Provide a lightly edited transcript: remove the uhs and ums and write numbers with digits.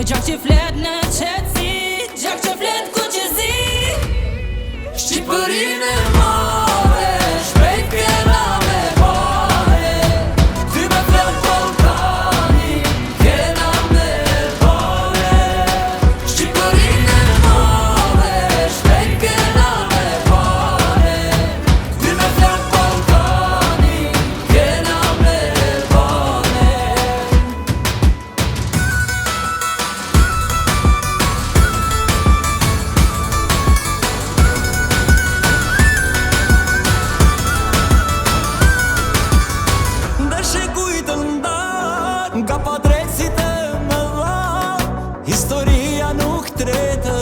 gjak që flet në qetësi, gjak që flet ku qëzi. Shqipërinë e mare, shpejt kena me pare. Ty me flok Ballkani, kena me pare. Shqipërinë e mare, shpejt kena me pare. Ty me flok Ballkani, kena me pare. Nga pa drejtësit e me dha, historia nuk tretë.